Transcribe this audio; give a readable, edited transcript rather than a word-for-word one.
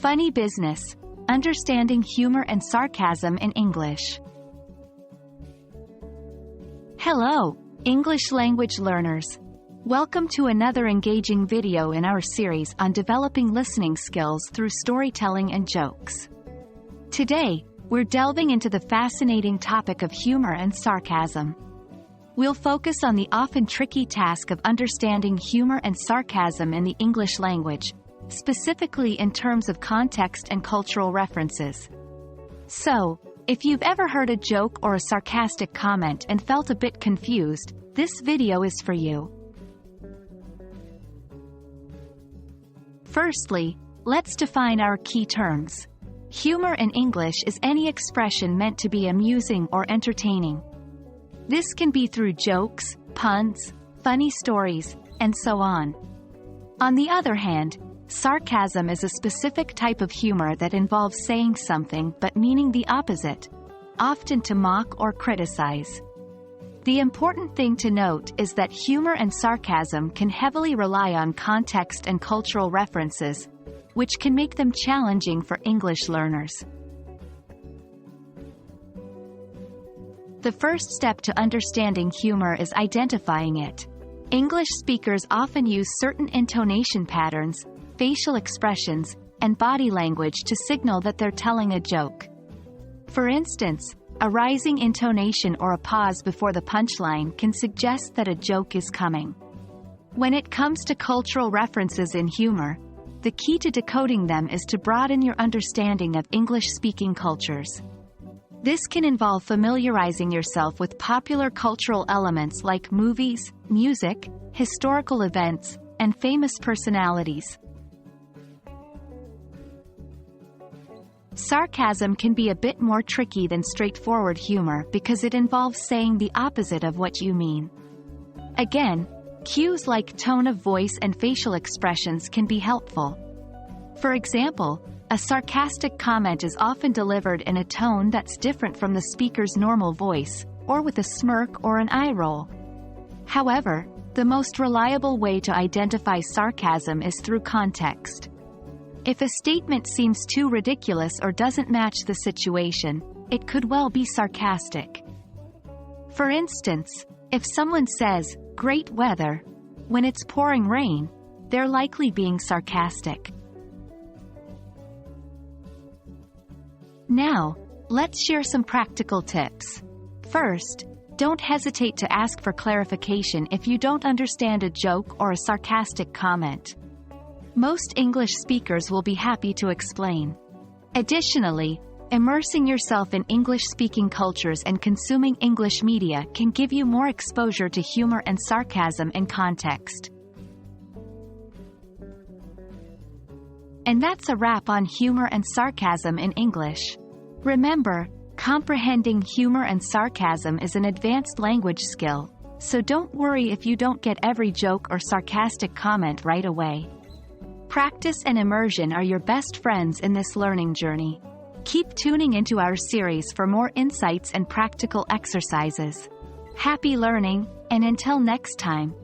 Funny business. Understanding humor and sarcasm in English. Hello, English language learners. Welcome to another engaging video in our series on developing listening skills through storytelling and jokes. Today, we're delving into the fascinating topic of humor and sarcasm. We'll focus on the often tricky task of understanding humor and sarcasm in the English language, specifically in terms of context and cultural references. So, if you've ever heard a joke or a sarcastic comment and felt a bit confused, this video is for you. Firstly, let's define our key terms. Humor in English is any expression meant to be amusing or entertaining. This can be through jokes, puns, funny stories, and so on. On the other hand, sarcasm is a specific type of humor that involves saying something but meaning the opposite, often to mock or criticize. The important thing to note is that humor and sarcasm can heavily rely on context and cultural references, which can make them challenging for English learners. The first step to understanding humor is identifying it. English speakers often use certain intonation patterns, facial expressions, and body language to signal that they're telling a joke. For instance, a rising intonation or a pause before the punchline can suggest that a joke is coming. When it comes to cultural references in humor, the key to decoding them is to broaden your understanding of English-speaking cultures. This can involve familiarizing yourself with popular cultural elements like movies, music, historical events, and famous personalities. Sarcasm can be a bit more tricky than straightforward humor because it involves saying the opposite of what you mean. Again, cues like tone of voice and facial expressions can be helpful. For example, a sarcastic comment is often delivered in a tone that's different from the speaker's normal voice, or with a smirk or an eye roll. However, the most reliable way to identify sarcasm is through context. If a statement seems too ridiculous or doesn't match the situation, it could well be sarcastic. For instance, if someone says, "Great weather," when it's pouring rain, they're likely being sarcastic. Now, let's share some practical tips. First, don't hesitate to ask for clarification if you don't understand a joke or a sarcastic comment. Most English speakers will be happy to explain. Additionally, immersing yourself in English-speaking cultures and consuming English media can give you more exposure to humor and sarcasm in context. And that's a wrap on humor and sarcasm in English. Remember, comprehending humor and sarcasm is an advanced language skill, so don't worry if you don't get every joke or sarcastic comment right away. Practice and immersion are your best friends in this learning journey. Keep tuning into our series for more insights and practical exercises. Happy learning, and until next time.